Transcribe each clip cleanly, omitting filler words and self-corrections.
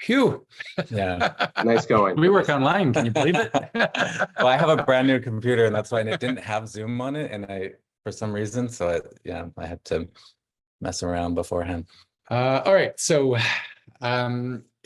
Phew. Yeah. Nice going. We work online. Can you believe it? Well, I have a brand new computer and that's why it didn't have Zoom on it. And for some reason, I had to mess around beforehand. All right. So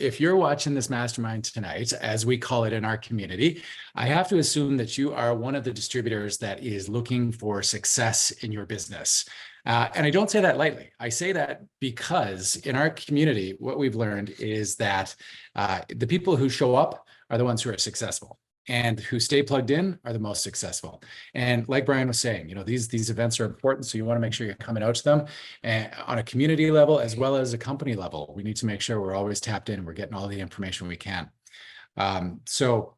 if you're watching this mastermind tonight, as we call it in our community, I have to assume that you are one of the distributors that is looking for success in your business. And I don't say that lightly. I say that because in our community, what we've learned is that the people who show up are the ones who are successful, and who stay plugged in are the most successful. And like Brian was saying, you know, these events are important, so you want to make sure you're coming out to them, and on a community level as well as a company level. We need to make sure we're always tapped in and we're getting all the information we can. So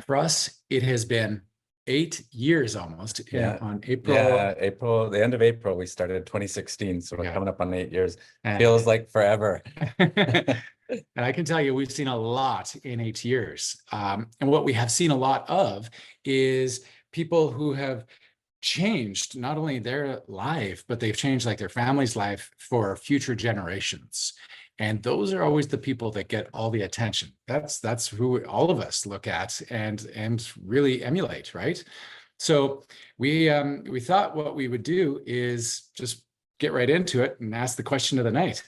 for us, it has been 8 years almost. Yeah. On April. Yeah, the end of April, we started 2016. So we're coming up on 8 years. And Feels like forever. And I can tell you, we've seen a lot in 8 years. And what we have seen a lot of is people who have changed not only their life, but they've changed like their family's life for future generations. And those are always the people that get all the attention. That's who all of us look at and really emulate, right? So we thought what we would do is just get right into it and ask the question of the night.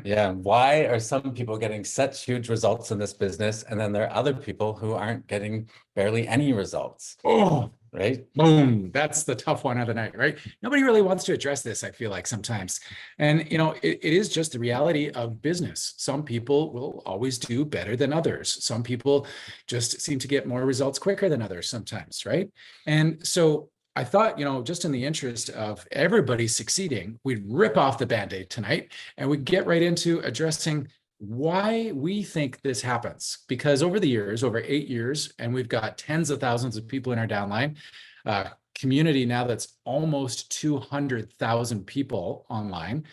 Yeah. Why are some people getting such huge results in this business? And then there are other people who aren't getting barely any results. Oh, Right? boom. That's the tough one of the night, right? Nobody really wants to address this, I feel like sometimes. And, you know, it is just the reality of business. Some people will always do better than others. Some people just seem to get more results quicker than others sometimes, right? And so I thought, you know, just in the interest of everybody succeeding, we'd rip off the Band-Aid tonight and we'd get right into addressing why we think this happens. Because over the years, over 8 years, and we've got tens of thousands of people in our downline community now that's almost 200,000 people online.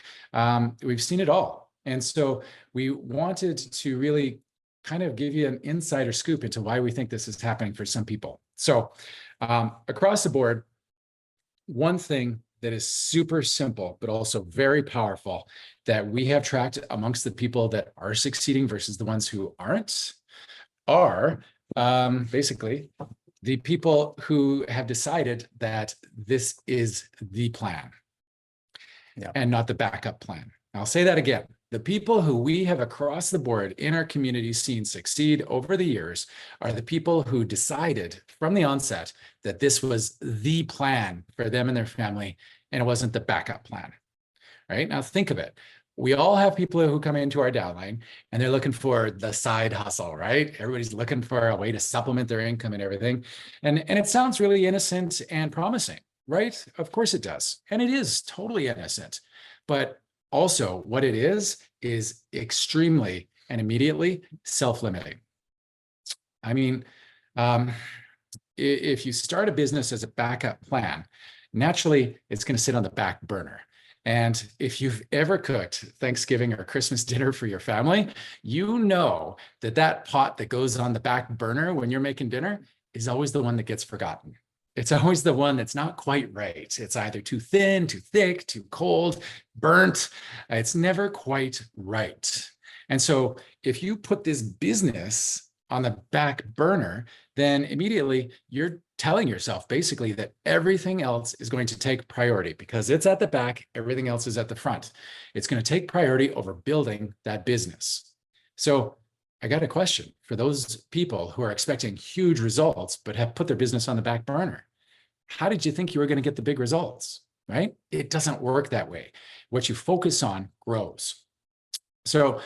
We've seen it all. And so we wanted to really kind of give you an insider scoop into why we think this is happening for some people. So across the board, one thing that is super simple, but also very powerful that we have tracked amongst the people that are succeeding versus the ones who aren't are basically the people who have decided that this is the plan and not the backup plan. I'll say that again. The people who we have across the board in our community seen succeed over the years are the people who decided from the onset that this was the plan for them and their family, and it wasn't the backup plan. Right? Now think of it. We all have people who come into our downline and they're looking for the side hustle, right? Everybody's looking for a way to supplement their income and everything. And it sounds really innocent and promising, right? Of course it does. And it is totally innocent. But also, what it is extremely and immediately self-limiting. I mean, if you start a business as a backup plan, naturally, it's going to sit on the back burner. And if you've ever cooked Thanksgiving or Christmas dinner for your family, you know that that pot that goes on the back burner when you're making dinner is always the one that gets forgotten. It's always the one that's not quite right. It's either too thin, too thick, too cold, burnt. It's never quite right. And so if you put this business on the back burner, then immediately you're telling yourself basically that everything else is going to take priority because it's at the back, everything else is at the front. It's going to take priority over building that business. So I got a question for those people who are expecting huge results, but have put their business on the back burner. How did you think you were going to get the big results, right? It doesn't work that way. What you focus on grows. So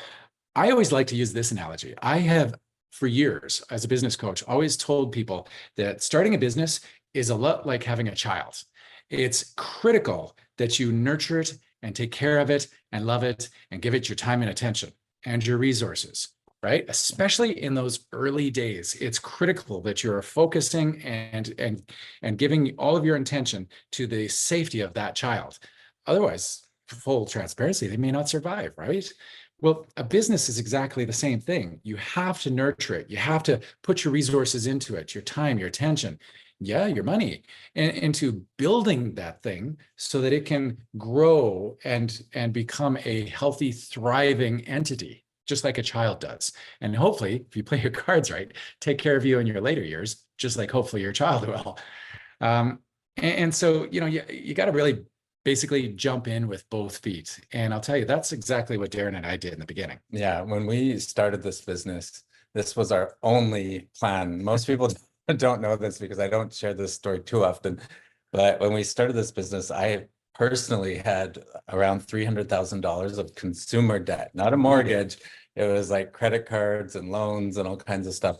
I always like to use this analogy. I have, for years, as a business coach, always told people that starting a business is a lot like having a child. It's critical that you nurture it and take care of it and love it and give it your time and attention and your resources. Right? Especially in those early days, it's critical that you're focusing and giving all of your attention to the safety of that child. Otherwise, full transparency, they may not survive, right? Well, a business is exactly the same thing. You have to nurture it. You have to put your resources into it, your time, your attention, your money, and into building that thing so that it can grow and become a healthy, thriving entity. just like a child does. And hopefully, if you play your cards right, take care of you in your later years, just like hopefully your child will. And so, you got to really basically jump in with both feet. And I'll tell you, that's exactly what Darren and I did in the beginning. Yeah, when we started this business, this was our only plan. Most people don't know this because I don't share this story too often. But when we started this business, I personally had around $300,000 of consumer debt, not a mortgage. It was like credit cards and loans and all kinds of stuff.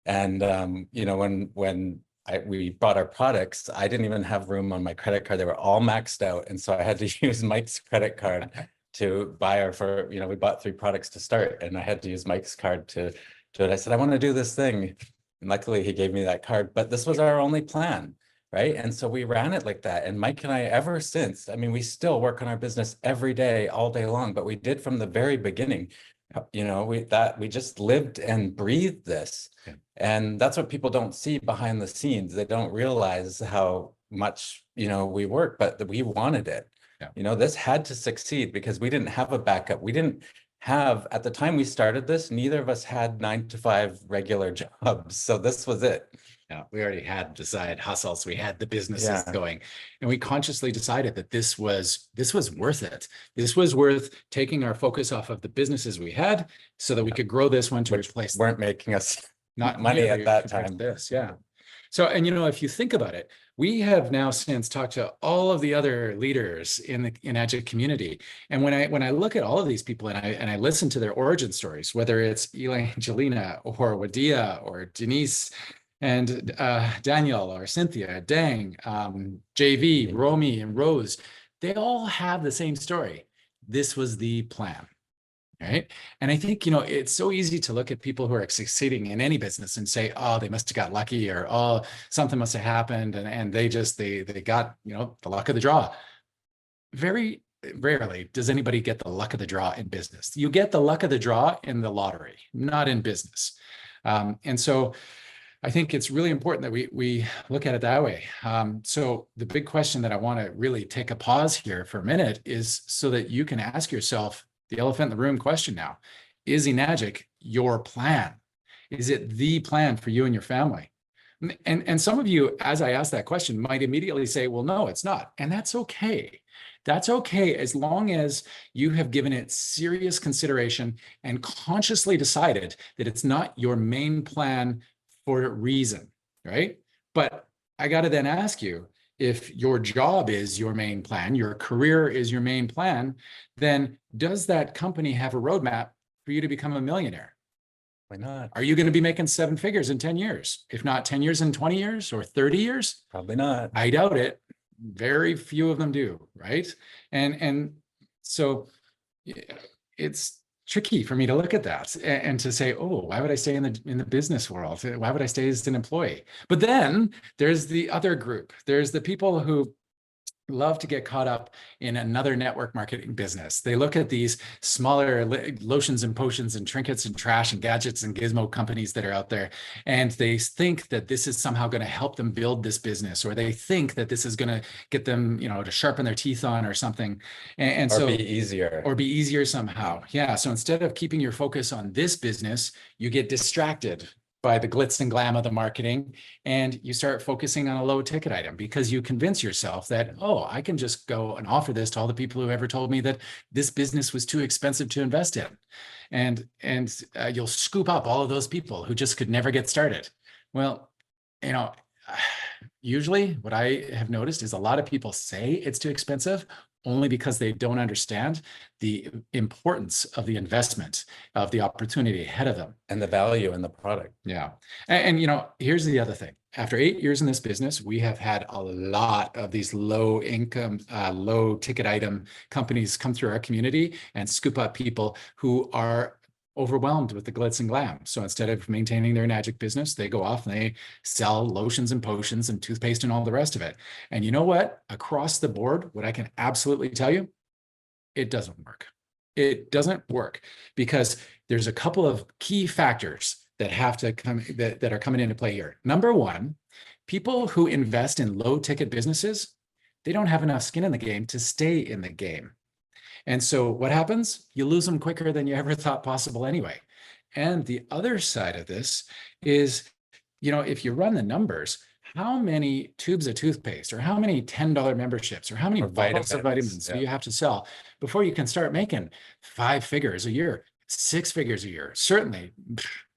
And when we bought our products, I didn't even have room on my credit card. They were all maxed out. And so I had to use Mike's credit card to buy we bought 3 products to start, and I had to use Mike's card to do it. I said, I want to do this thing. And luckily he gave me that card, but this was our only plan, right? And so we ran it like that. And Mike and I, ever since, I mean, we still work on our business every day, all day long, but we did from the very beginning. We just lived and breathed this. Yeah. And that's what people don't see behind the scenes. They don't realize how much, we work, but we wanted it. Yeah. This had to succeed because we didn't have a backup. We didn't have, at the time we started this, neither of us had 9-to-5 regular jobs. So this was it. Yeah, we already had the side hustles. We had the businesses going, and we consciously decided that this was worth it. This was worth taking our focus off of the businesses we had so that we could grow this one to replace weren't making us not money nearly at that compared to time. This, yeah. So, and if you think about it, we have now since talked to all of the other leaders in the Agile community, and when I look at all of these people and I listen to their origin stories, whether it's Elaine, Jelena, or Wadia, or Denise, and Daniel, or Cynthia, Dang, JV, Romy, and Rose, they all have the same story. This was the plan. Right. And I think, it's so easy to look at people who are succeeding in any business and say, oh, they must have got lucky, or, oh, something must have happened. And they got, the luck of the draw. Very rarely does anybody get the luck of the draw in business. You get the luck of the draw in the lottery, not in business. And so I think it's really important that we look at it that way. So the big question that I want to really take a pause here for a minute is so that you can ask yourself the elephant in the room question now. Is Enagic your plan? Is it the plan for you and your family? And some of you, as I ask that question, might immediately say, well, no, it's not. And that's okay. That's okay, as long as you have given it serious consideration and consciously decided that it's not your main plan for a reason, right? But I got to then ask you, if your job is your main plan, your career is your main plan, then does that company have a roadmap for you to become a millionaire? Why not? Are you going to be making 7 figures in 10 years? If not 10 years in 20 years or 30 years? Probably not. I doubt it. Very few of them do, right? And so it's tricky for me to look at that and to say, oh, why would I stay in the business world? Why would I stay as an employee? But then there's the other group. There's the people who love to get caught up in another network marketing business. They look at these smaller lotions and potions and trinkets and trash and gadgets and gizmo companies that are out there, and they think that this is somehow going to help them build this business, or they think that this is going to get them, to sharpen their teeth on or something, and Or so be easier. or be easier somehow. Yeah. So instead of keeping your focus on this business, you get distracted by the glitz and glam of the marketing, and you start focusing on a low ticket item because you convince yourself that, oh, I can just go and offer this to all the people who ever told me that this business was too expensive to invest in. And you'll scoop up all of those people who just could never get started. Well, usually what I have noticed is a lot of people say it's too expensive only because they don't understand the importance of the investment, of the opportunity ahead of them. And the value in the product. Yeah. And here's the other thing. After 8 years in this business, we have had a lot of these low income, low ticket item companies come through our community and scoop up people who are overwhelmed with the glitz and glam. So instead of maintaining their Enagic business, they go off and they sell lotions and potions and toothpaste and all the rest of it. And you know what? Across the board, what I can absolutely tell you, it doesn't work. It doesn't work because there's a couple of key factors that have to come that are coming into play here. Number one, people who invest in low ticket businesses, they don't have enough skin in the game to stay in the game. And so what happens? You lose them quicker than you ever thought possible anyway. And the other side of this is, if you run the numbers, how many tubes of toothpaste or how many $10 memberships or how many Or bottles of vitamins, vitamins do yeah. you have to sell before you can start making 5 figures a year, 6 figures a year, certainly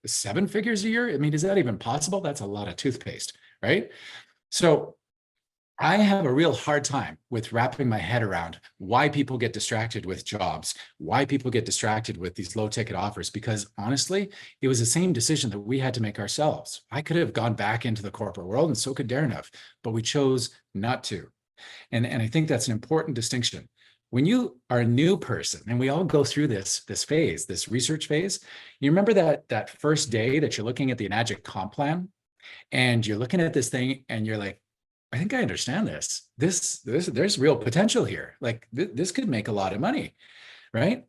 7 figures a year? I mean, is that even possible? That's a lot of toothpaste, right? So I have a real hard time with wrapping my head around why people get distracted with jobs, why people get distracted with these low ticket offers, because honestly, it was the same decision that we had to make ourselves. I could have gone back into the corporate world, and so could Darren have, but we chose not to. And I think that's an important distinction. When you are a new person, and we all go through this phase, this research phase, you remember that first day that you're looking at the Enagic comp plan, and you're looking at this thing and you're like, I think I understand this. There's real potential here. Like this could make a lot of money, right?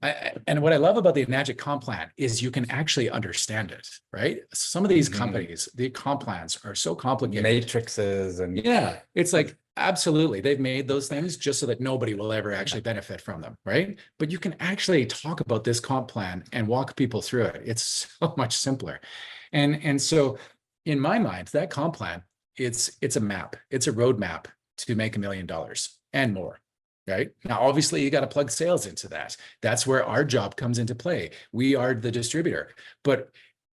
And what I love about the Enagic comp plan is you can actually understand it, right? Some of these companies, the comp plans are so complicated. Matrices and Yeah, it's like, absolutely. They've made those things just so that nobody will ever actually benefit from them, right? But you can actually talk about this comp plan and walk people through it. It's so much simpler. And so in my mind, that comp plan, it's a map, it's a roadmap to make $1 million and more, right? Now, obviously, you got to plug sales into that. That's where our job comes into play. We are the distributor. But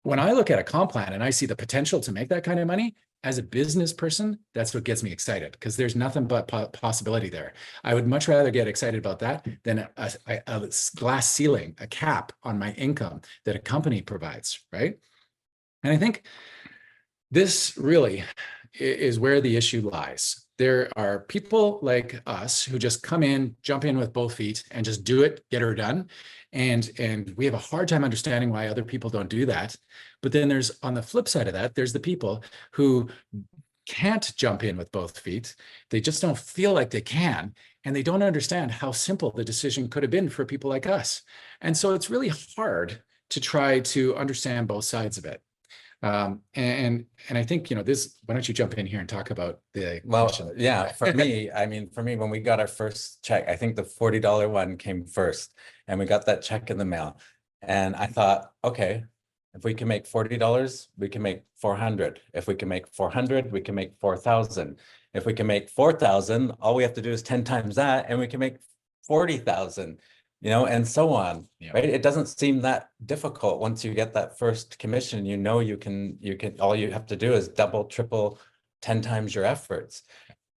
when I look at a comp plan and I see the potential to make that kind of money, as a business person, that's what gets me excited, because there's nothing but possibility there. I would much rather get excited about that than a glass ceiling, a cap on my income that a company provides, right? And I think this really is where the issue lies. There are people like us who just come in, jump in with both feet and just do it, get her done. And we have a hard time understanding why other people don't do that. But then there's, on the flip side of that, there's the people who can't jump in with both feet. They just don't feel like they can. And they don't understand how simple the decision could have been for people like us. And so it's really hard to try to understand both sides of it. And I think, this, why don't you jump in here and talk about the commission? Yeah, for me, when we got our first check, I think the $40 one came first, and we got that check in the mail. And I thought, okay, if we can make $40, we can make 400. If we can make 400, we can make 4,000. If we can make 4,000, all we have to do is 10 times that, and we can make 40,000. And so on, right? It doesn't seem that difficult once you get that first commission. You can, all you have to do is double, triple, 10 times your efforts.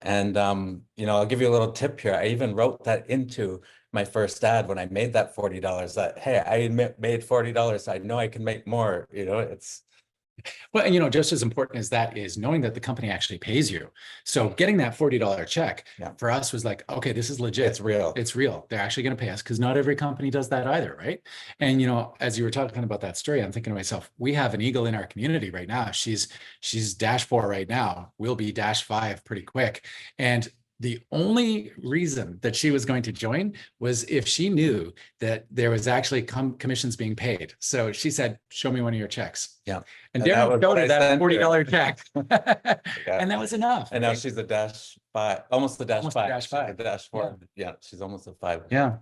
And, I'll give you a little tip here. I even wrote that into my first ad when I made that $40, that, hey, I made $40. I know I can make more, it's. Well, and just as important as that is knowing that the company actually pays you. So getting that $40 check for us was like, okay, this is legit. It's real. It's real. They're actually going to pay us, because not every company does that either, right? And as you were talking about that story, I'm thinking to myself, we have an eagle in our community right now. She's -4 right now. We'll be -5 pretty quick. And the only reason that she was going to join was if she knew that there was actually commissions being paid. So she said, show me one of your checks. Yeah. And Darren showed her that $40 check. Yeah. And that was enough. And now she's a -5, almost a -5. -5. A -4. Yeah, she's almost a 5. Yeah.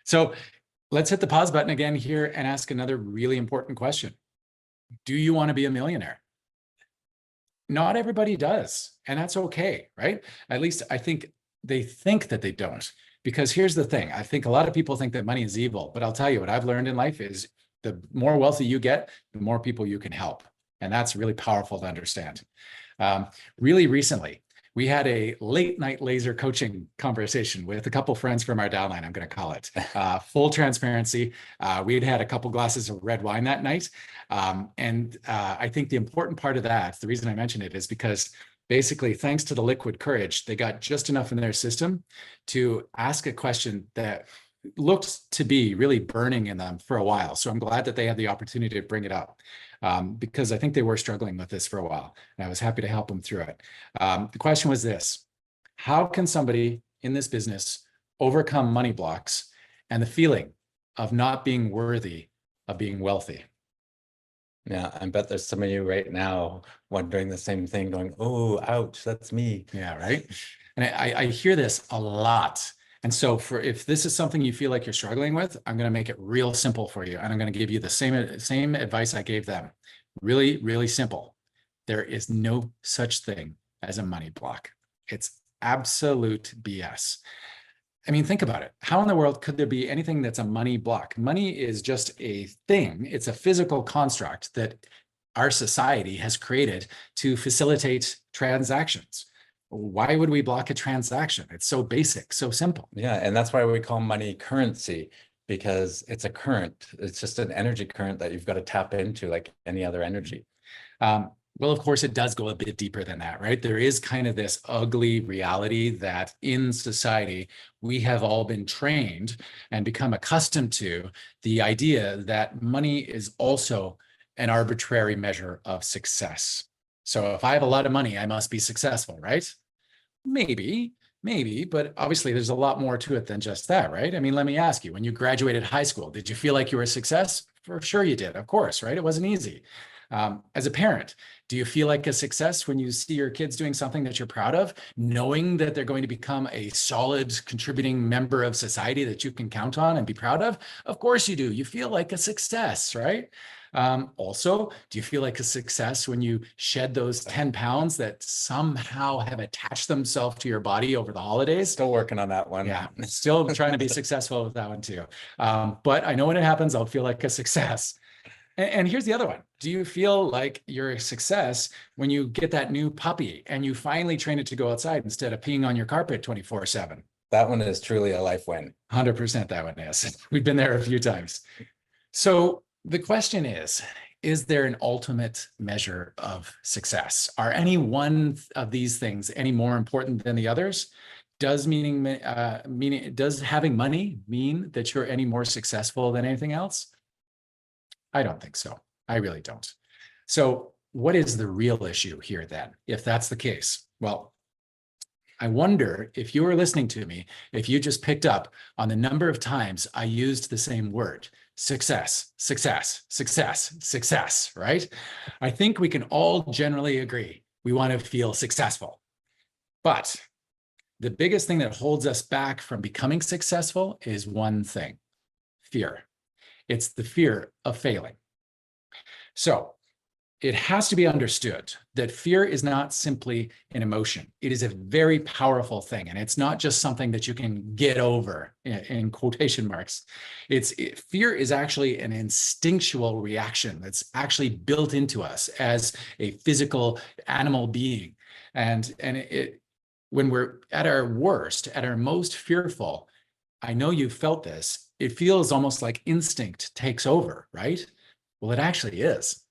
So let's hit the pause button again here and ask another really important question. Do you want to be a millionaire? Not everybody does, and that's okay, right? At least I think they think that they don't, because here's the thing. I think a lot of people think that money is evil, but I'll tell you what I've learned in life is the more wealthy you get, the more people you can help. And that's really powerful to understand. Really recently, we had a late night laser coaching conversation with a couple friends from our downline, I'm going to call it. Full transparency. We'd had a couple glasses of red wine that night. And I think the important part of that, the reason I mention it, is because basically, thanks to the liquid courage, they got just enough in their system to ask a question that looked to be really burning in them for a while. So I'm glad that they had the opportunity to bring it up, because I think they were struggling with this for a while, and I was happy to help them through it. The question was this: how can somebody in this business overcome money blocks and the feeling of not being worthy of being wealthy? Yeah, I bet there's some of you right now wondering the same thing, going, oh, ouch, that's me. Yeah, right. And I hear this a lot. And so if this is something you feel like you're struggling with, I'm going to make it real simple for you. And I'm going to give you the same advice I gave them. Really, really simple. There is no such thing as a money block. It's absolute BS. I mean, think about it. How in the world could there be anything that's a money block? Money is just a thing. It's a physical construct that our society has created to facilitate transactions. Why would we block a transaction? It's so basic, so simple. Yeah, and that's why we call money currency, because it's a current. It's just an energy current that you've got to tap into like any other energy. Well, of course, it does go a bit deeper than that, right? There is kind of this ugly reality that in society, we have all been trained and become accustomed to the idea that money is also an arbitrary measure of success. So if I have a lot of money, I must be successful, right? Maybe, but obviously there's a lot more to it than just that, right? I mean, let me ask you, when you graduated high school, did you feel like you were a success? For sure you did, of course, right? It wasn't easy. As a parent, do you feel like a success when you see your kids doing something that you're proud of, knowing that they're going to become a solid contributing member of society that you can count on and be proud of? Of course you do. You feel like a success, right? Also, do you feel like a success when you shed those 10 pounds that somehow have attached themselves to your body over the holidays? Still working on that one. Yeah, still trying to be successful with that one too. But I know when it happens, I'll feel like a success. And here's the other one. Do you feel like you're a success when you get that new puppy and you finally train it to go outside instead of peeing on your carpet 24/7? That one is truly a life win. 100% that one is. We've been there a few times. So the question is there an ultimate measure of success? Are any one of these things any more important than the others? Does having money mean that you're any more successful than anything else? I don't think so. I really don't. So what is the real issue here then, if that's the case? Well, I wonder if you were listening to me, if you just picked up on the number of times I used the same word, success, success, success, success, right? I think we can all generally agree we want to feel successful. But the biggest thing that holds us back from becoming successful is one thing: fear. It's the fear of failing. So it has to be understood that fear is not simply an emotion. It is a very powerful thing. And it's not just something that you can get over in quotation marks. Fear is actually an instinctual reaction that's actually built into us as a physical animal being. And when we're at our worst, at our most fearful, I know you've felt this, it feels almost like instinct takes over, right? Well, it actually is.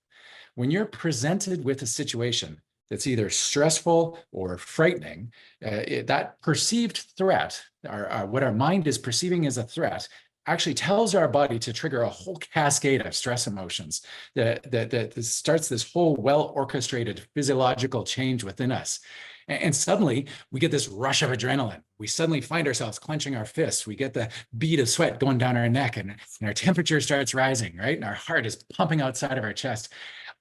When you're presented with a situation that's either stressful or frightening, that perceived threat, what our mind is perceiving as a threat, actually tells our body to trigger a whole cascade of stress emotions that starts this whole well-orchestrated physiological change within us. And suddenly we get this rush of adrenaline. We suddenly find ourselves clenching our fists. We get the bead of sweat going down our neck, and our temperature starts rising, right? And our heart is pumping outside of our chest.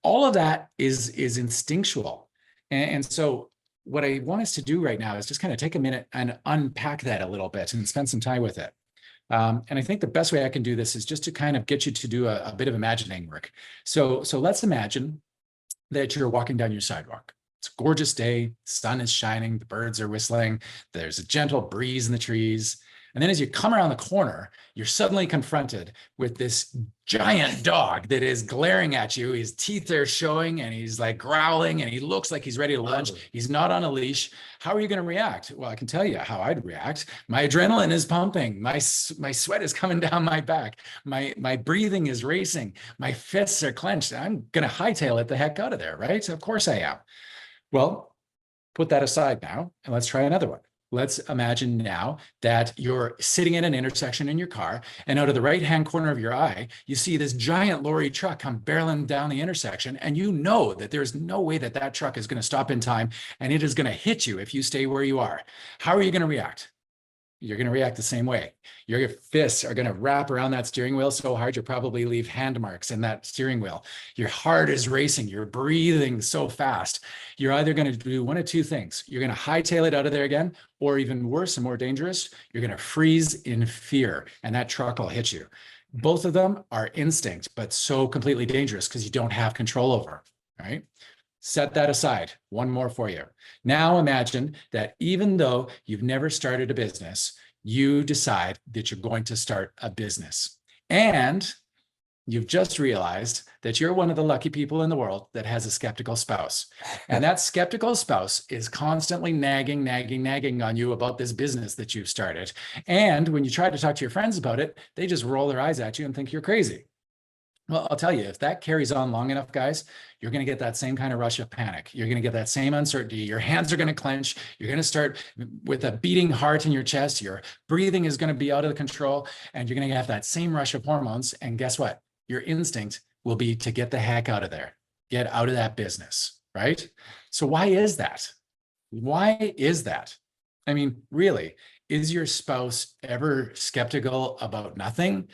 All of that is instinctual. And so what I want us to do right now is just kind of take a minute and unpack that a little bit and spend some time with it. And I think the best way I can do this is just to kind of get you to do a bit of imagining work. So let's imagine that you're walking down your sidewalk. It's a gorgeous day, sun is shining, the birds are whistling, there's a gentle breeze in the trees. And then as you come around the corner, you're suddenly confronted with this giant dog that is glaring at you. His teeth are showing and he's like growling and he looks like he's ready to lunge. He's not on a leash. How are you going to react? Well, I can tell you how I'd react. My adrenaline is pumping. My sweat is coming down my back. My breathing is racing. My fists are clenched. I'm going to hightail it the heck out of there, right? Of course I am. Well, put that aside now, and let's try another one. Let's imagine now that you're sitting in an intersection in your car, and out of the right-hand corner of your eye, you see this giant lorry truck come barreling down the intersection, and you know that there's no way that that truck is going to stop in time, and it is going to hit you if you stay where you are. How are you going to react? you're going to react the same way. Your fists are going to wrap around that steering wheel so hard, you'll probably leave hand marks in that steering wheel. Your heart is racing. You're breathing so fast. You're either going to do one of two things. You're going to hightail it out of there again, or even worse and more dangerous, you're going to freeze in fear, and that truck will hit you. Both of them are instinct, but so completely dangerous because you don't have control over, right? Set that aside. One more for you. Now imagine that even though you've never started a business, you decide that you're going to start a business. And you've just realized that you're one of the lucky people in the world that has a skeptical spouse. And that skeptical spouse is constantly nagging on you about this business that you've started. And when you try to talk to your friends about it, they just roll their eyes at you and think you're crazy. Well, I'll tell you, if that carries on long enough, guys, you're going to get that same kind of rush of panic. You're going to get that same uncertainty. Your hands are going to clench. You're going to start with a beating heart in your chest. Your breathing is going to be out of control, and you're going to have that same rush of hormones. And guess what? Your instinct will be to get the heck out of there, get out of that business, right? So why is that? Why is that? I mean, really, is your spouse ever skeptical about nothing?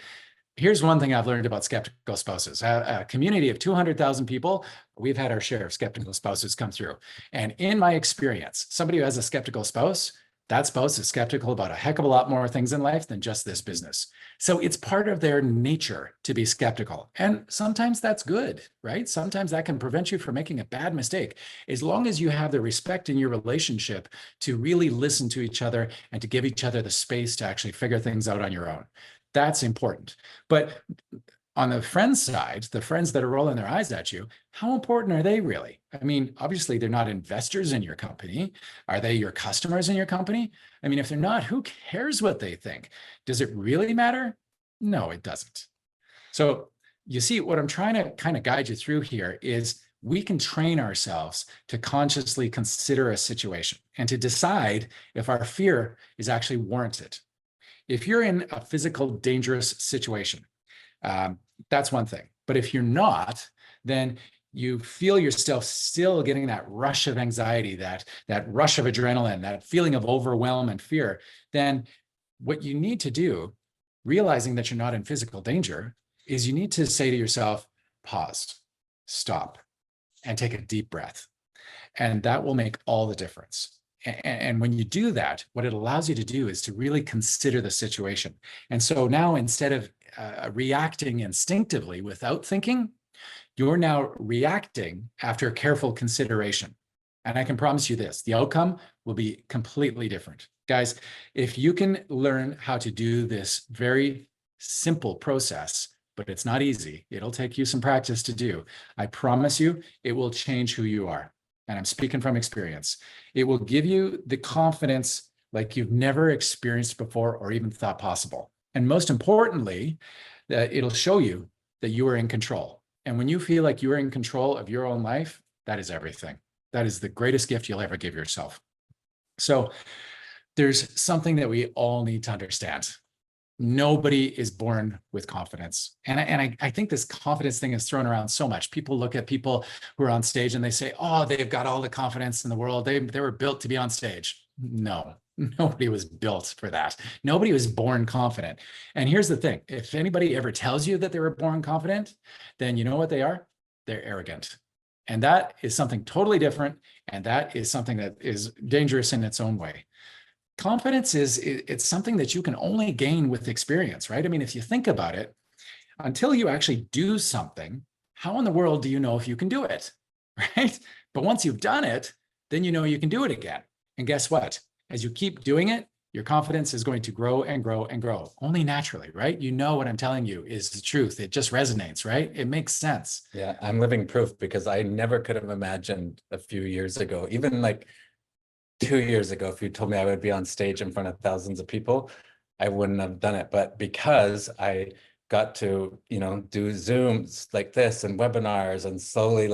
Here's one thing I've learned about skeptical spouses. A community of 200,000 people, we've had our share of skeptical spouses come through. And in my experience, somebody who has a skeptical spouse, that spouse is skeptical about a heck of a lot more things in life than just this business. So it's part of their nature to be skeptical. And sometimes that's good, right? Sometimes that can prevent you from making a bad mistake, as long as you have the respect in your relationship to really listen to each other and to give each other the space to actually figure things out on your own. That's important. But on the friends side, the friends that are rolling their eyes at you, how important are they really? I mean, obviously they're not investors in your company. Are they your customers in your company? I mean, if they're not, who cares what they think? Does it really matter? No, it doesn't. So you see, what I'm trying to kind of guide you through here is we can train ourselves to consciously consider a situation and to decide if our fear is actually warranted. If you're in a physical dangerous situation, that's one thing. But if you're not, then you feel yourself still getting that rush of anxiety, that rush of adrenaline, that feeling of overwhelm and fear, then what you need to do, realizing that you're not in physical danger, is you need to say to yourself, pause, stop, and take a deep breath. And that will make all the difference. And when you do that, what it allows you to do is to really consider the situation. And so now, instead of reacting instinctively without thinking, you're now reacting after careful consideration. And I can promise you this, the outcome will be completely different. Guys, if you can learn how to do this very simple process, but it's not easy, it'll take you some practice to do, I promise you, it will change who you are. And I'm speaking from experience. It will give you the confidence like you've never experienced before or even thought possible. And most importantly, that it'll show you that you are in control. And when you feel like you are in control of your own life, that is everything. That is the greatest gift you'll ever give yourself. So there's something that we all need to understand. Nobody is born with confidence. And I think this confidence thing is thrown around so much. People look at people who are on stage and they say, oh, they've got all the confidence in the world. They were built to be on stage. No, nobody was built for that. Nobody was born confident. And here's the thing. If anybody ever tells you that they were born confident, then you know what they are? They're arrogant. And that is something totally different. And that is something that is dangerous in its own way. Confidence it's something that you can only gain with experience, right? I mean, if you think about it, until you actually do something, how in the world do you know if you can do it, right? But once you've done it, then you know you can do it again. And guess what? As you keep doing it, your confidence is going to grow and grow and grow, only naturally, right? You know what I'm telling you is the truth. It just resonates, right? It makes sense. Yeah, I'm living proof, because I never could have imagined a few years ago, even like 2 years ago, if you told me I would be on stage in front of thousands of people, I wouldn't have done it. But because I got to, do Zooms like this and webinars and slowly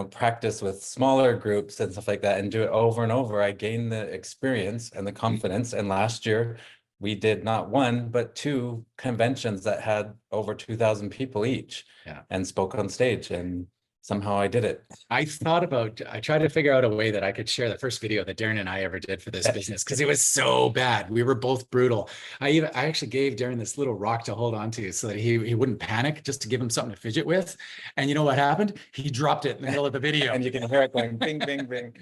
practice with smaller groups and stuff like that and do it over and over, I gained the experience and the confidence. And last year we did not one, but 2 conventions that had over 2,000 people each, Yeah. and spoke on stage. And somehow I did it. I tried to figure out a way that I could share the first video that Darren and I ever did for this business because it was so bad. We were both brutal. I actually gave Darren this little rock to hold on to so that he wouldn't panic, just to give him something to fidget with. And you know what happened? He dropped it in the middle of the video. And you can hear it going bing, bing, bing.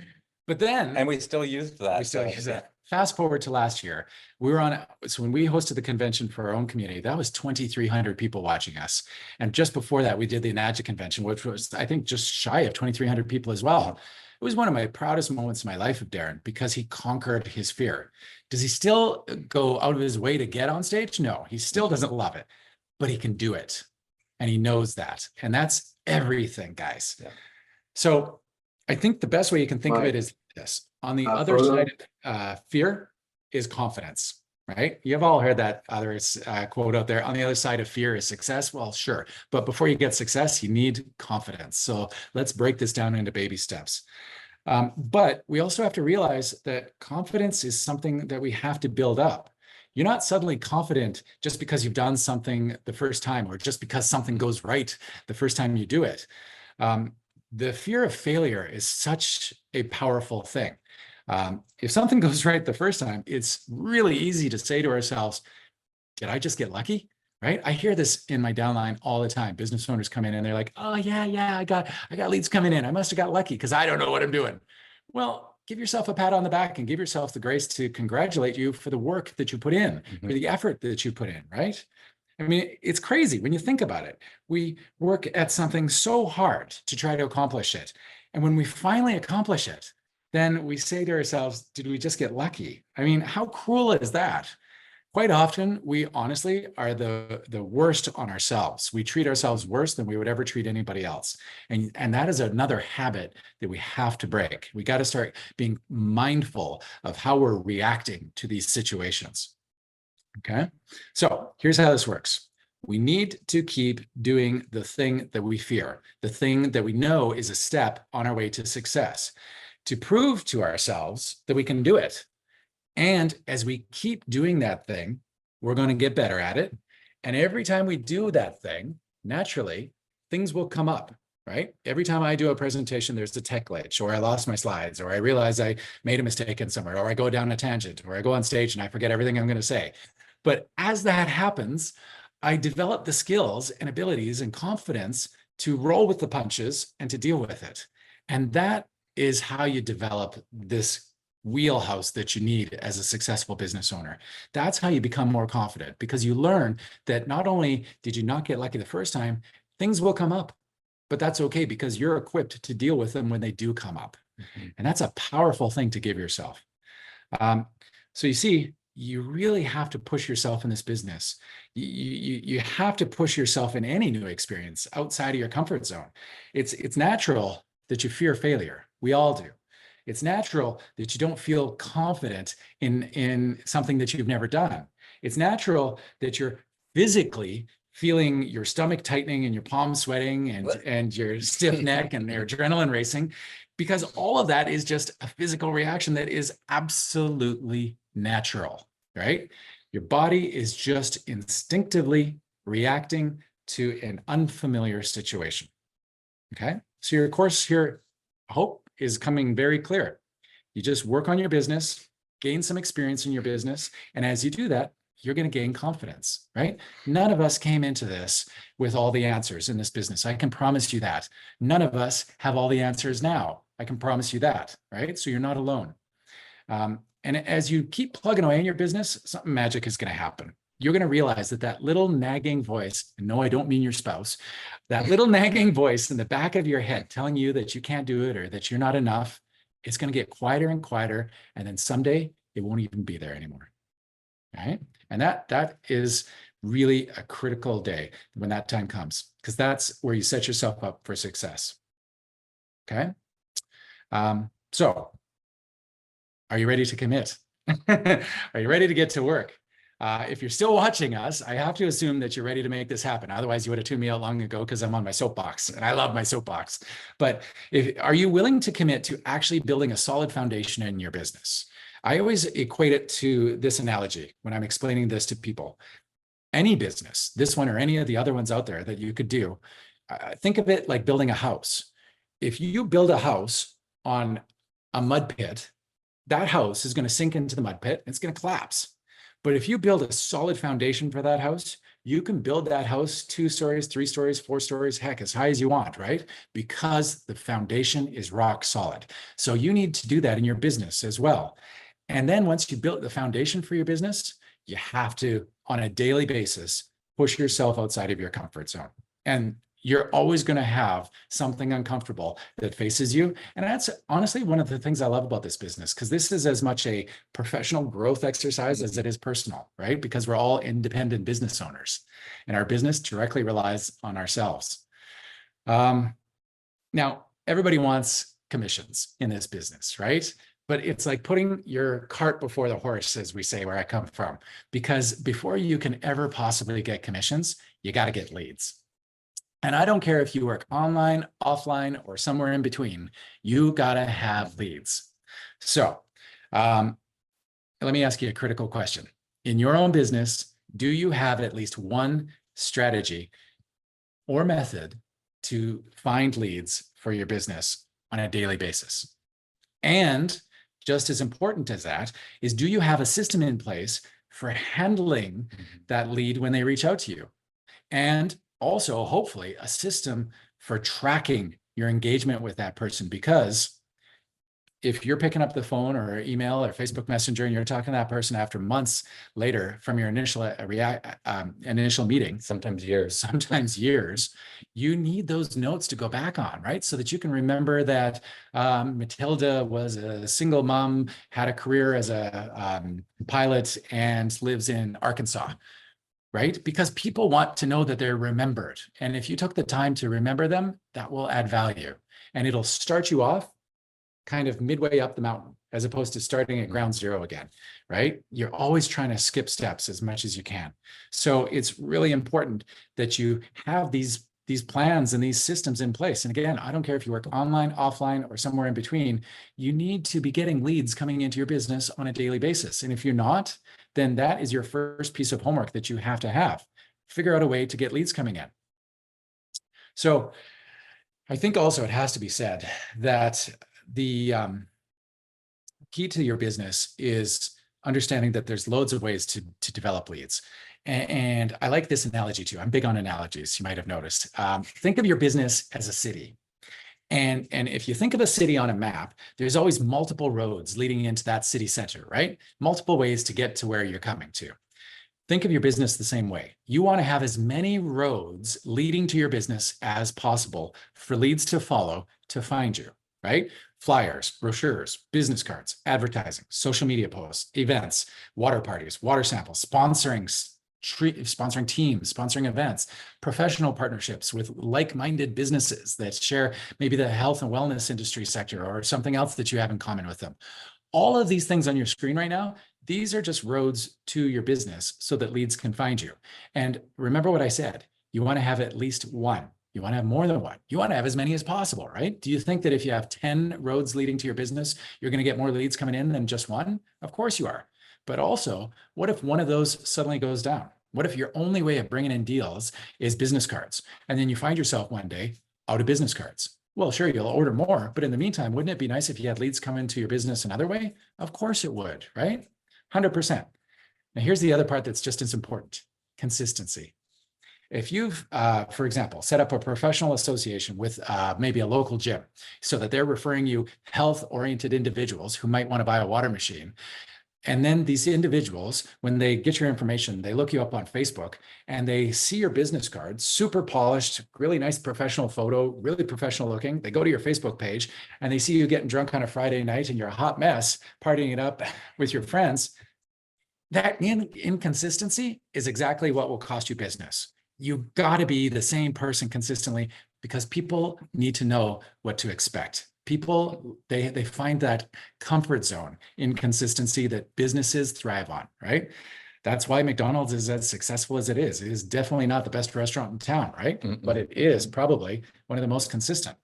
But then And we still used that. we still use it. Fast forward to last year, we were on, so when we hosted the convention for our own community, that was 2,300 people watching us. And just before that, we did the Enagic convention, which was, I think, just shy of 2,300 people as well. It was one of my proudest moments in my life of Darren because he conquered his fear. Does he still go out of his way to get on stage? No, he still doesn't love it, but he can do it. And he knows that. And that's everything, guys. Yeah. So I think the best way you can think of it is this. On the other side of fear is confidence, right? You've all heard that other quote out there. On the other side of fear is success. Well, sure. But before you get success, you need confidence. So let's break this down into baby steps. But we also have to realize that confidence is something that we have to build up. You're not suddenly confident just because you've done something the first time or just because something goes right the first time you do it. The fear of failure is such a powerful thing. If something goes right the first time, it's really easy to say to ourselves, did I just get lucky? Right? I hear this in my downline all the time. Business owners come in and they're like, oh yeah, I got leads coming in. I must have got lucky because I don't know what I'm doing. Well, give yourself a pat on the back and give yourself the grace to congratulate you for the work that you put in, for the effort that you put in, right? I mean, it's crazy when you think about it. We work at something so hard to try to accomplish it. And when we finally accomplish it, then we say to ourselves, did we just get lucky? I mean, how cruel is that? Quite often, we honestly are the worst on ourselves. We treat ourselves worse than we would ever treat anybody else. And that is another habit that we have to break. We got to start being mindful of how we're reacting to these situations. Okay, so here's how this works. We need to keep doing the thing that we fear, the thing that we know is a step on our way to success, to prove to ourselves that we can do it. And as we keep doing that thing, we're going to get better at it. And every time we do that thing, naturally, things will come up, right? Every time I do a presentation, there's a tech glitch, or I lost my slides, or I realize I made a mistake in somewhere, or I go down a tangent, or I go on stage and I forget everything I'm going to say. But as that happens, I develop the skills and abilities and confidence to roll with the punches and to deal with it. And that is how you develop this wheelhouse that you need as a successful business owner. That's how you become more confident, because you learn that not only did you not get lucky the first time, things will come up, but that's okay because you're equipped to deal with them when they do come up. And that's a powerful thing to give yourself. So you see, you really have to push yourself in this business. You have to push yourself in any new experience outside of your comfort zone. It's natural that you fear failure. We all do. It's natural that you don't feel confident in something that you've never done. It's natural that you're physically feeling your stomach tightening and your palms sweating and your stiff neck and your adrenaline racing, because all of that is just a physical reaction that is absolutely natural, right? Your body is just instinctively reacting to an unfamiliar situation. Okay, so your course here, I hope, is coming very clear. You just work on your business, gain some experience in your business, and as you do that, you're going to gain confidence, right? None of us came into this with all the answers in this business. I can promise you that. None of us have all the answers now. I can promise you that, right? So you're not alone. And as you keep plugging away in your business, something magic is going to happen. You're going to realize that that little nagging voice, and no, I don't mean your spouse, that little nagging voice in the back of your head telling you that you can't do it or that you're not enough, it's going to get quieter and quieter. And then someday it won't even be there anymore. Right? And that is really a critical day when that time comes, because that's where you set yourself up for success. Okay. So are you ready to commit? Are you ready to get to work? If you're still watching us, I have to assume that you're ready to make this happen. Otherwise, you would have tuned me out long ago, because I'm on my soapbox and I love my soapbox. But are you willing to commit to actually building a solid foundation in your business? I always equate it to this analogy when I'm explaining this to people. Any business, this one or any of the other ones out there that you could do, think of it like building a house. if you build a house on a mud pit, that house is going to sink into the mud pit and it's going to collapse. But if you build a solid foundation for that house, you can build that house 2 stories, 3 stories, 4 stories, heck, as high as you want, right? Because the foundation is rock solid. So you need to do that in your business as well. And then once you build the foundation for your business, you have to, on a daily basis, push yourself outside of your comfort zone. And you're always going to have something uncomfortable that faces you. And that's honestly one of the things I love about this business, because this is as much a professional growth exercise as it is personal, right? Because we're all independent business owners and our business directly relies on ourselves. Now, everybody wants commissions in this business, right? But it's like putting your cart before the horse, as we say where I come from, because before you can ever possibly get commissions, you got to get leads. And I don't care if you work online, offline, or somewhere in between, you got to have leads. So let me ask you a critical question. In your own business, do you have at least one strategy or method to find leads for your business on a daily basis? And just as important as that is, do you have a system in place for handling that lead when they reach out to you? And also, hopefully, a system for tracking your engagement with that person. Because if you're picking up the phone or email or Facebook Messenger and you're talking to that person after months later from your initial meeting, sometimes years, you need those notes to go back on, right? So that you can remember that Matilda was a single mom, had a career as a pilot, and lives in Arkansas. Right? Because people want to know that they're remembered. And if you took the time to remember them, that will add value. And it'll start you off kind of midway up the mountain, as opposed to starting at ground zero again, right? You're always trying to skip steps as much as you can. So it's really important that you have these plans and these systems in place. And again, I don't care if you work online, offline, or somewhere in between, you need to be getting leads coming into your business on a daily basis. And if you're not, then that is your first piece of homework that you have to have. Figure out a way to get leads coming in. So I think also it has to be said that the key to your business is understanding that there's loads of ways to develop leads. And I like this analogy too. I'm big on analogies, you might have noticed. Think of your business as a city. And if you think of a city on a map, there's always multiple roads leading into that city center, right? Multiple ways to get to where you're coming to. Think of your business the same way. You want to have as many roads leading to your business as possible for leads to follow to find you, right? Flyers, brochures, business cards, advertising, social media posts, events, water parties, water samples, sponsoring teams, sponsoring events, professional partnerships with like-minded businesses that share maybe the health and wellness industry sector or something else that you have in common with them. All of these things on your screen right now, these are just roads to your business so that leads can find you. And remember what I said, you want to have at least one. You want to have more than one. You want to have as many as possible, right? Do you think that if you have 10 roads leading to your business, you're going to get more leads coming in than just one? Of course you are. But also, what if one of those suddenly goes down? What if your only way of bringing in deals is business cards? And then you find yourself one day out of business cards. Well, sure, you'll order more, but in the meantime, wouldn't it be nice if you had leads come into your business another way? Of course it would, right? 100%. Now, here's the other part that's just as important: consistency. If you've, for example, set up a professional association with maybe a local gym so that they're referring you health-oriented individuals who might want to buy a water machine, and then these individuals, when they get your information, they look you up on Facebook and they see your business card, super polished, really nice professional photo, really professional looking. They go to your Facebook page and they see you getting drunk on a Friday night and you're a hot mess, partying it up with your friends. That inconsistency is exactly what will cost you business. You've got to be the same person consistently, because people need to know what to expect. People, they find that comfort zone in consistency that businesses thrive on, right? That's why McDonald's is as successful as it is. It is definitely not the best restaurant in town, right? But it is probably one of the most consistent.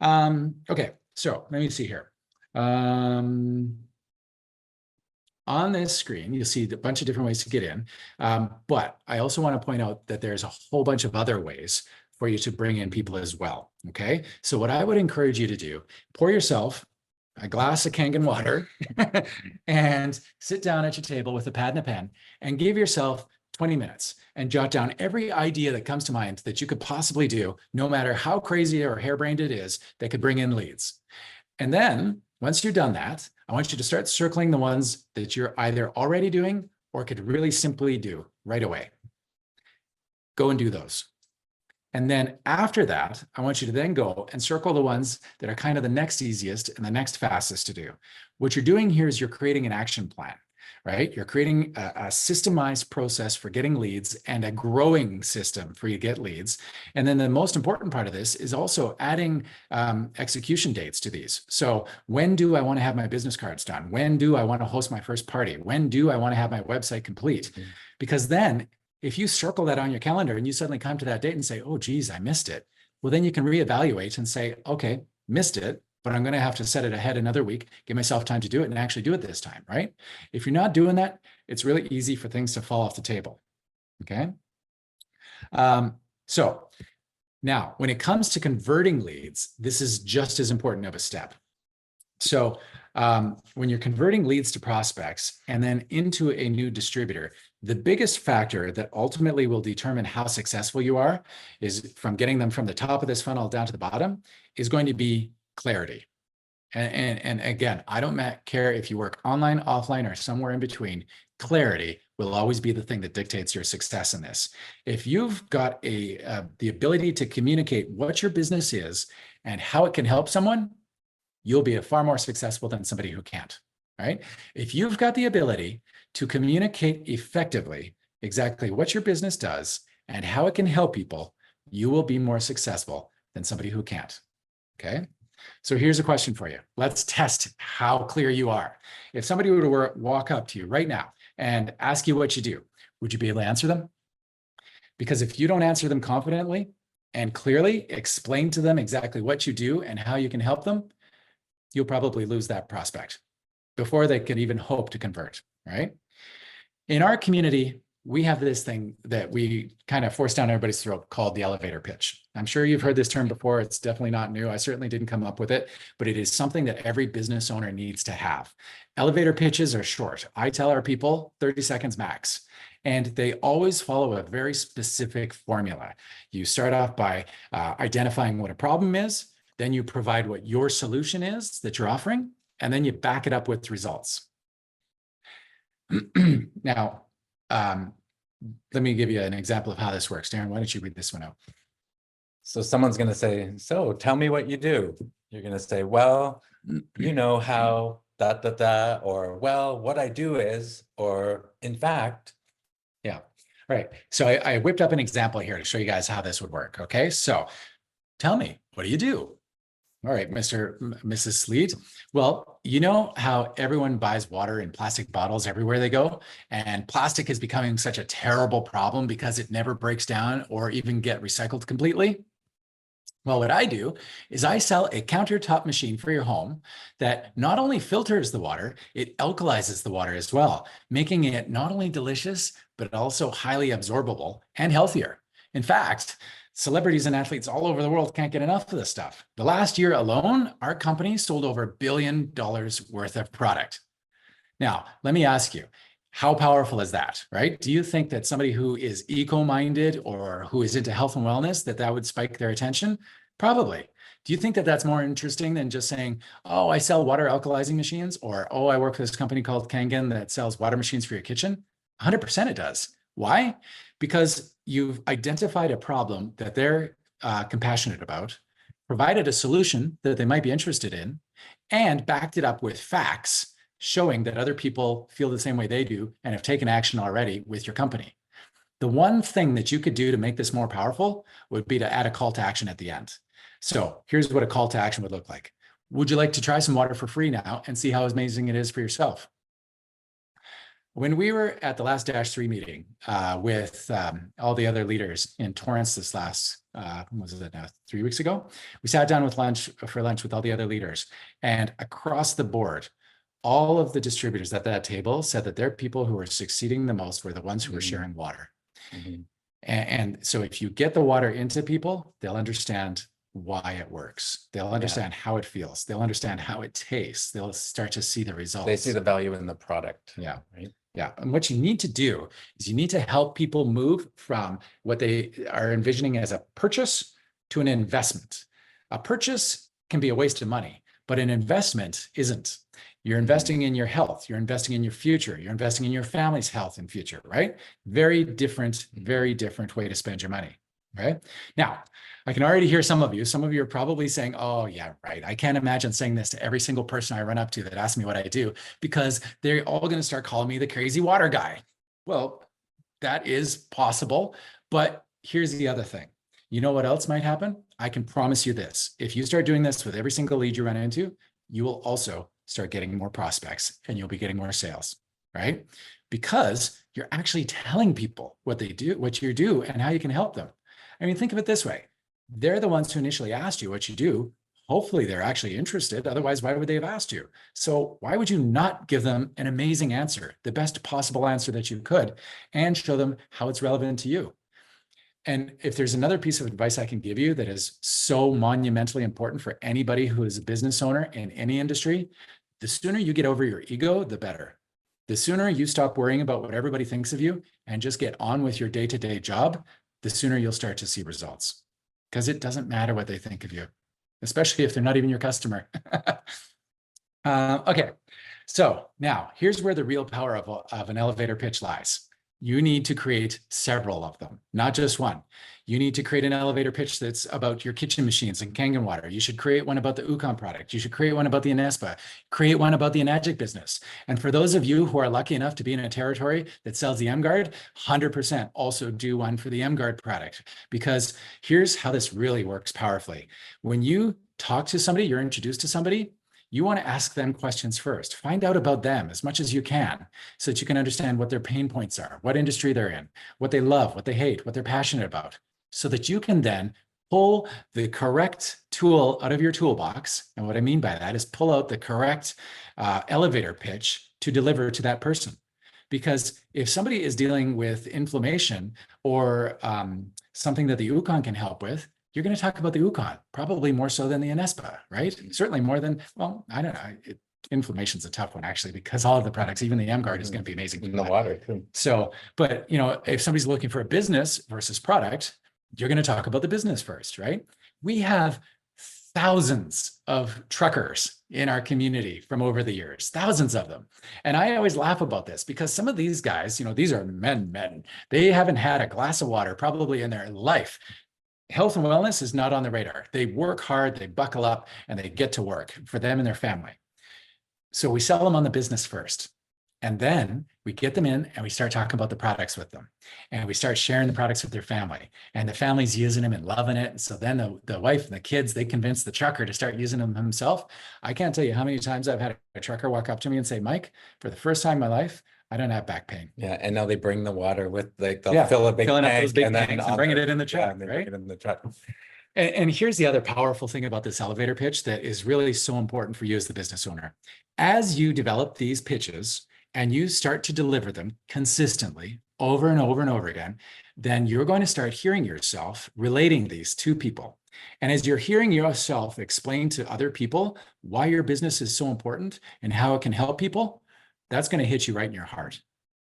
Okay, so let me see here. On this screen, you'll see a bunch of different ways to get in. But I also want to point out that there's a whole bunch of other ways for you to bring in people as well. Okay. So what I would encourage you to do, pour yourself a glass of Kangen water and sit down at your table with a pad and a pen and give yourself 20 minutes and jot down every idea that comes to mind that you could possibly do, no matter how crazy or harebrained it is, that could bring in leads. And then once you've done that, I want you to start circling the ones that you're either already doing or could really simply do right away. Go and do those. And then after that, I want you to then go and circle the ones that are kind of the next easiest and the next fastest to do. What you're doing here is you're creating an action plan, right? You're creating a systemized process for getting leads and a growing system for you to get leads. And then the most important part of this is also adding execution dates to these. So when do I want to have my business cards done? When do I want to host my first party? When do I want to have my website complete? Because then if you circle that on your calendar and you suddenly come to that date and say, oh, geez, I missed it. Well, then you can reevaluate and say, okay, missed it, but I'm going to have to set it ahead another week, give myself time to do it and actually do it this time, right? If you're not doing that, it's really easy for things to fall off the table, okay? So now when it comes to converting leads, this is just as important of a step. So when you're converting leads to prospects and then into a new distributor, the biggest factor that ultimately will determine how successful you are is from getting them from the top of this funnel down to the bottom is going to be clarity. And again, I don't care if you work online, offline, or somewhere in between, clarity will always be the thing that dictates your success in this. If you've got the ability to communicate what your business is and how it can help someone, you'll be far more successful than somebody who can't, right? If you've got the ability to communicate effectively exactly what your business does and how it can help people, you will be more successful than somebody who can't, okay? So here's a question for you. Let's test how clear you are. If somebody were to walk up to you right now and ask you what you do, would you be able to answer them? Because if you don't answer them confidently and clearly explain to them exactly what you do and how you can help them, you'll probably lose that prospect before they could even hope to convert, right? In our community, we have this thing that we kind of force down everybody's throat called the elevator pitch. I'm sure you've heard this term before. It's definitely not new. I certainly didn't come up with it, but it is something that every business owner needs to have. Elevator pitches are short. I tell our people 30 seconds max, and they always follow a very specific formula. You start off by identifying what a problem is, then you provide what your solution is that you're offering, and then you back it up with results. Now, let me give you an example of how this works. Darren, why don't you read this one out? So someone's going to say, so tell me what you do. You're going to say, well, you know how or well, what I do is, or in fact. Yeah. All right. So I whipped up an example here to show you guys how this would work. Okay. So tell me, what do you do? All right, Mrs. Sleet. Well, you know how everyone buys water in plastic bottles everywhere they go, and plastic is becoming such a terrible problem because it never breaks down or even get recycled completely? Well, what I do is I sell a countertop machine for your home that not only filters the water, it alkalizes the water as well, making it not only delicious, but also highly absorbable and healthier. In fact, celebrities and athletes all over the world can't get enough of this stuff. The last year alone, our company sold over $1 billion worth of product. Now, let me ask you, how powerful is that, right? Do you think that somebody who is eco-minded or who is into health and wellness, that would spike their attention? Probably. Do you think that that's more interesting than just saying, oh, I sell water alkalizing machines, or, oh, I work for this company called Kangen that sells water machines for your kitchen? 100% it does. Why? Because you've identified a problem that they're compassionate about, provided a solution that they might be interested in, and backed it up with facts showing that other people feel the same way they do and have taken action already with your company. The one thing that you could do to make this more powerful would be to add a call to action at the end. So here's what a call to action would look like. Would you like to try some water for free now and see how amazing it is for yourself? When we were at the last Dash3 meeting with all the other leaders in Torrance this last, was it now 3 weeks ago? We sat down for lunch with all the other leaders, and across the board, all of the distributors at that table said that their people who were succeeding the most were the ones who were sharing water. And so if you get the water into people, they'll understand why it works. They'll understand how it feels. They'll understand how it tastes. They'll start to see the results. They see the value in the product. Yeah. Right. Yeah. And what you need to do is you need to help people move from what they are envisioning as a purchase to an investment. A purchase can be a waste of money, but an investment isn't. You're investing in your health. You're investing in your future. You're investing in your family's health and future, right? Very different way to spend your money, right? Now, I can already hear some of you are probably saying, oh yeah, right. I can't imagine saying this to every single person I run up to that asks me what I do, because they're all going to start calling me the crazy water guy. Well, that is possible, but here's the other thing. You know what else might happen? I can promise you this. If you start doing this with every single lead you run into, you will also start getting more prospects and you'll be getting more sales, right? Because you're actually telling people what they do, what you do, and how you can help them. I mean, think of it this way. They're the ones who initially asked you what you do. Hopefully they're actually interested. Otherwise, why would they have asked you? So why would you not give them an amazing answer, the best possible answer that you could, and show them how it's relevant to you? And if there's another piece of advice I can give you that is so monumentally important for anybody who is a business owner in any industry, the sooner you get over your ego, the better. The sooner you stop worrying about what everybody thinks of you and just get on with your day-to-day job, the sooner you'll start to see results. Because it doesn't matter what they think of you, especially if they're not even your customer. Okay, so now here's where the real power of an elevator pitch lies. You need to create several of them, not just one. You need to create an elevator pitch that's about your kitchen machines and Kangen water. You should create one about the Ukon product. You should create one about the Inespa. Create one about the Enagic business. And for those of you who are lucky enough to be in a territory that sells the M-Guard, 100% also do one for the M-Guard product. Because here's how this really works powerfully. When you talk to somebody, you're introduced to somebody, you want to ask them questions first. Find out about them as much as you can so that you can understand what their pain points are, what industry they're in, what they love, what they hate, what they're passionate about, so that you can then pull the correct tool out of your toolbox. And what I mean by that is pull out the correct elevator pitch to deliver to that person. Because if somebody is dealing with inflammation or something that the Ukon can help with, you're going to talk about the Ukon, probably more so than the Inespa, right? Certainly more than, well, I don't know. Inflammation's a tough one, actually, because all of the products, even the M-Guard, is going to be amazing. In the water, too. So, but, you know, if somebody's looking for a business versus product, you're going to talk about the business first, right? We have thousands of truckers in our community from over the years, thousands of them. And I always laugh about this because some of these guys, you know, these are men. They haven't had a glass of water probably in their life. Health and wellness is not on the radar. They work hard, they buckle up, and they get to work for them and their family. So we sell them on the business first. And then we get them in and we start talking about the products with them. And we start sharing the products with their family. And the family's using them and loving it. And so then the wife and the kids, they convince the trucker to start using them himself. I can't tell you how many times I've had a trucker walk up to me and say, Mike, for the first time in my life, I don't have back pain. Yeah, and now they bring the water with, like, they'll fill a big filling up tank those big and then tanks and bringing it in the truck, and they right? bring it in the truck. And here's the other powerful thing about this elevator pitch that is really so important for you as the business owner. As you develop these pitches and you start to deliver them consistently over and over and over again, then you're going to start hearing yourself relating these to people. And as you're hearing yourself explain to other people why your business is so important and how it can help people, that's going to hit you right in your heart.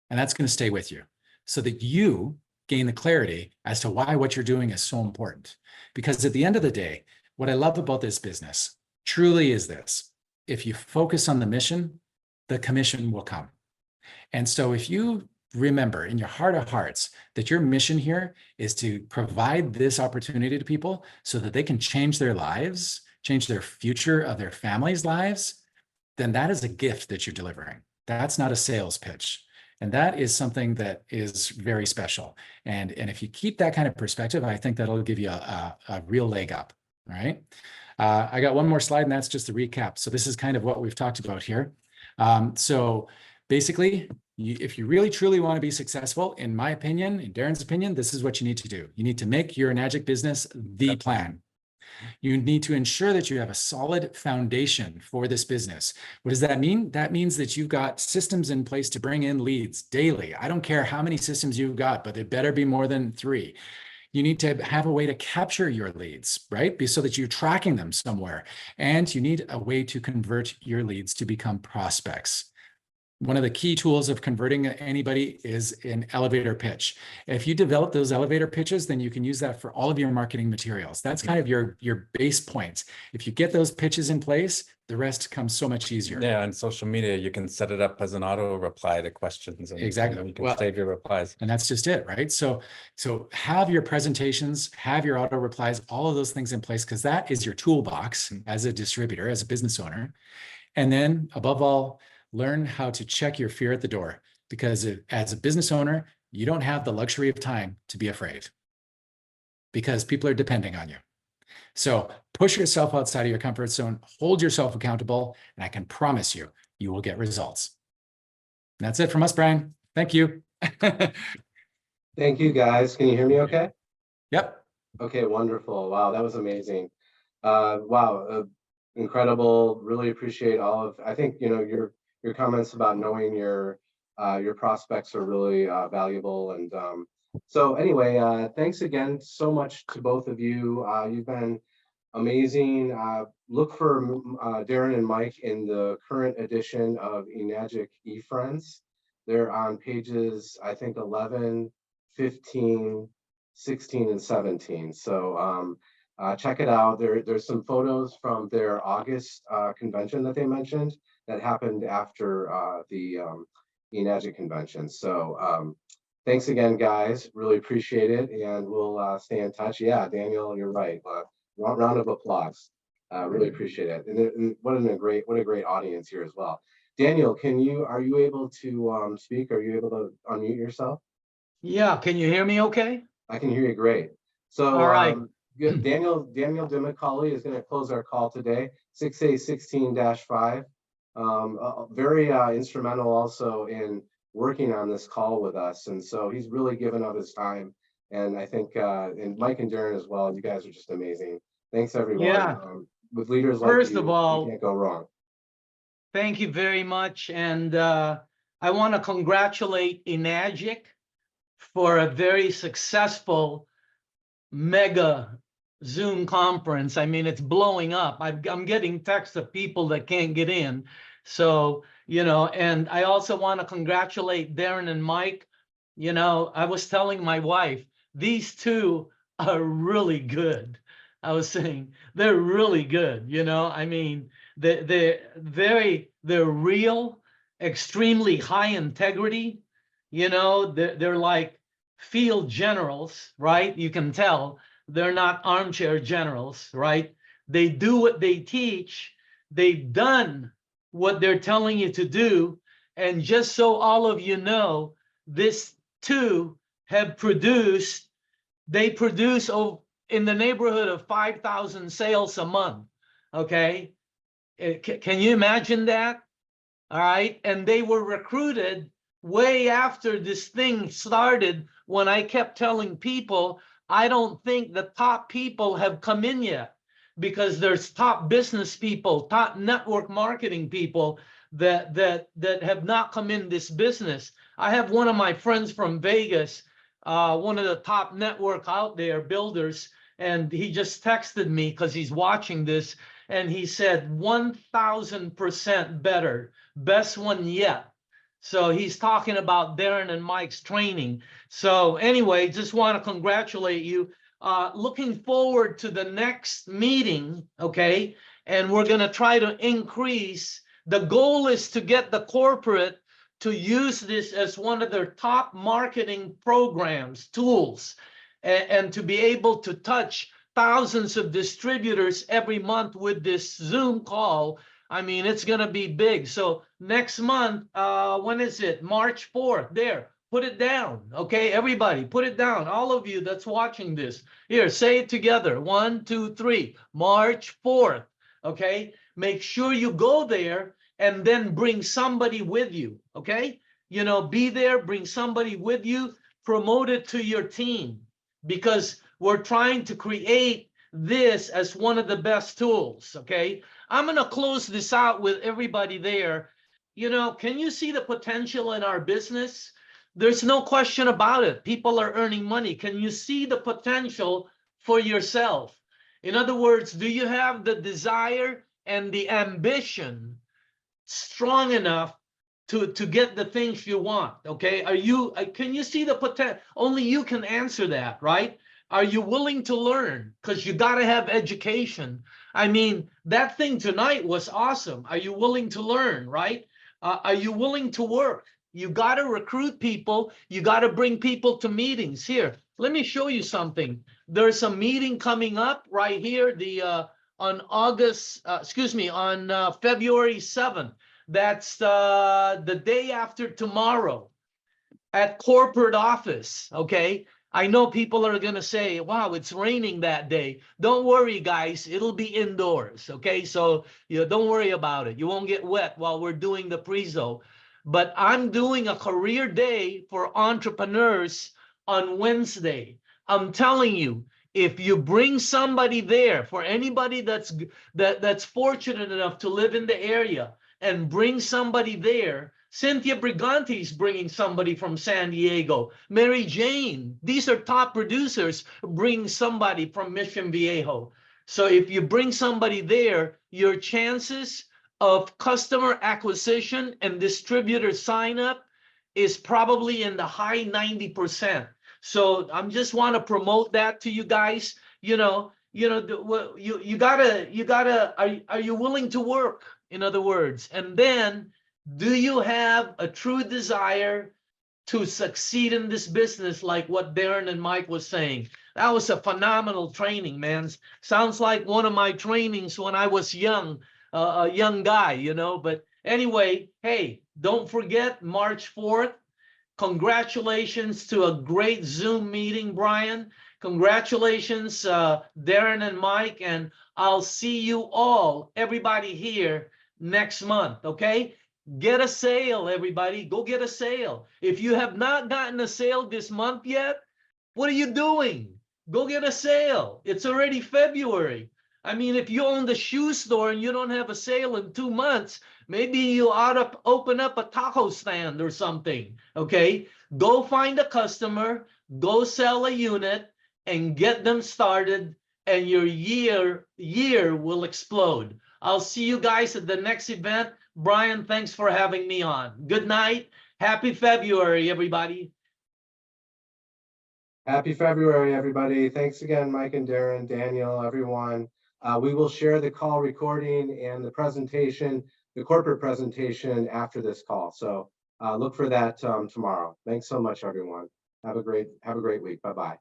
And that's going to stay with you so that you gain the clarity as to why what you're doing is so important. Because at the end of the day, what I love about this business truly is this: if you focus on the mission, the commission will come. And so if you remember in your heart of hearts that your mission here is to provide this opportunity to people so that they can change their lives, change their future of their families' lives, then that is a gift that you're delivering. That's not a sales pitch. And that is something that is very special. And if you keep that kind of perspective, I think that'll give you a real leg up. All right. I got one more slide, and that's just a recap. So this is kind of what we've talked about here. So basically, if you really truly want to be successful, in my opinion, in Darren's opinion, this is what you need to do. You need to make your Enagic business the plan. You need to ensure that you have a solid foundation for this business. What does that mean? That means that you've got systems in place to bring in leads daily. I don't care how many systems you've got, but they better be more than 3. You need to have a way to capture your leads, right? So that you're tracking them somewhere. And you need a way to convert your leads to become prospects. One of the key tools of converting anybody is an elevator pitch. If you develop those elevator pitches, then you can use that for all of your marketing materials. That's kind of your base points. If you get those pitches in place, the rest comes so much easier. Yeah, on social media, you can set it up as an auto reply to questions. And, Exactly. You can save your replies. And that's just it, right? So have your presentations, have your auto replies, all of those things in place, because that is your toolbox as a distributor, as a business owner. And then above all, learn how to check your fear at the door, because as a business owner, you don't have the luxury of time to be afraid, because people are depending on you. So push yourself outside of your comfort zone, hold yourself accountable, and I can promise you, you will get results. And that's it from us, Brian. Thank you. Thank you, guys. Can you hear me okay? Yep. Okay, wonderful. Wow, that was amazing. Wow, incredible. Really appreciate all of, I think, your comments about knowing your prospects are really valuable. And so anyway, thanks again so much to both of you. You've been amazing. Look for Darren and Mike in the current edition of Enagic eFriends. They're on pages, I think, 11, 15, 16, and 17. So check it out. There's some photos from their August convention that they mentioned that happened after the Enagic convention. So thanks again, guys. Really appreciate it, and we'll stay in touch. Yeah, Daniel, you're right. Round of applause. Really appreciate it, and what a great audience here as well. Daniel, are you able to speak? Are you able to unmute yourself? Yeah, can you hear me okay? I can hear you great. So all right. Daniel DiMicali is going to close our call today, 6A16-5. Very instrumental also in working on this call with us, and so he's really given up his time. And I think and Mike and Darren as well, you guys are just amazing. Thanks everyone. Yeah. With leaders like First you, of all, you can't go wrong. Thank you very much. And I want to congratulate Enagic for a very successful mega Zoom conference. I mean, it's blowing up. I'm getting texts of people that can't get in. So, and I also want to congratulate Darren and Mike. I was telling my wife, these two are really good. I was saying they're really good. I mean, they're real, extremely high integrity. They're like field generals, right? You can tell they're not armchair generals, right? They do what they teach. They've done what they're telling you to do. And just so all of you know, this two have produced, they produce in the neighborhood of 5,000 sales a month. Okay. Can you imagine that? All right. And they were recruited way after this thing started, when I kept telling people, I don't think the top people have come in yet, because there's top business people, top network marketing people that have not come in this business. I have one of my friends from Vegas, one of the top network out there, builders, and he just texted me because he's watching this, and he said 1,000% better, best one yet. So he's talking about Darren and Mike's training. So anyway, just want to congratulate you. Looking forward to the next meeting, okay? And we're going to try to increase. The goal is to get the corporate to use this as one of their top marketing programs, tools, and to be able to touch thousands of distributors every month with this Zoom call. I mean, it's going to be big. So next month, when is it? March 4th. There, put it down. Okay, everybody, put it down. All of you that's watching this. Here, say it together. 1, 2, 3. March 4th. Okay, make sure you go there and then bring somebody with you. Okay, be there, bring somebody with you, promote it to your team, because we're trying to create this as one of the best tools, okay? I'm gonna close this out with everybody there. You know, can you see the potential in our business? There's no question about it. People are earning money. Can you see the potential for yourself? In other words, do you have the desire and the ambition strong enough to get the things you want? Okay, are you, can you see the potential? Only you can answer that, right? Are you willing to learn? Because you got to have education. I mean, that thing tonight was awesome. Are you willing to learn, right? Are you willing to work? You got to recruit people. You got to bring people to meetings. Here, let me show you something. There's a meeting coming up right here, on February 7th. That's the day after tomorrow at corporate office, okay? I know people are gonna say, wow, it's raining that day. Don't worry, guys, it'll be indoors, okay? So don't worry about it. You won't get wet while we're doing the prezo. But I'm doing a career day for entrepreneurs on Wednesday. I'm telling you, if you bring somebody there, for anybody that's fortunate enough to live in the area and bring somebody there, Cynthia Brigante is bringing somebody from San Diego. Mary Jane, these are top producers, bring somebody from Mission Viejo. So if you bring somebody there, your chances of customer acquisition and distributor sign up is probably in the high 90%. So I'm just want to promote that to you guys. You gotta, are you willing to work? In other words, and then, do you have a true desire to succeed in this business, like what Darren and Mike was saying? That was a phenomenal training, man. Sounds like one of my trainings when I was young, a young guy, you know. But anyway, hey, don't forget March 4th. Congratulations to a great Zoom meeting, Brian. Congratulations, Darren and Mike, and I'll see you all, everybody here next month, okay? Get a sale, everybody. Go get a sale. If you have not gotten a sale this month yet, what are you doing? Go get a sale. It's already February. I mean, if you own the shoe store and you don't have a sale in 2 months, maybe you ought to open up a taco stand or something, okay? Go find a customer, go sell a unit, and get them started, and your year will explode. I'll see you guys at the next event. Brian, thanks for having me on. Good night. Happy February, everybody. Happy February, everybody. Thanks again, Mike and Darren, Daniel, everyone. We will share the call recording and the presentation, the corporate presentation, after this call. So look for that tomorrow. Thanks so much, everyone. Have a great week. Bye-bye.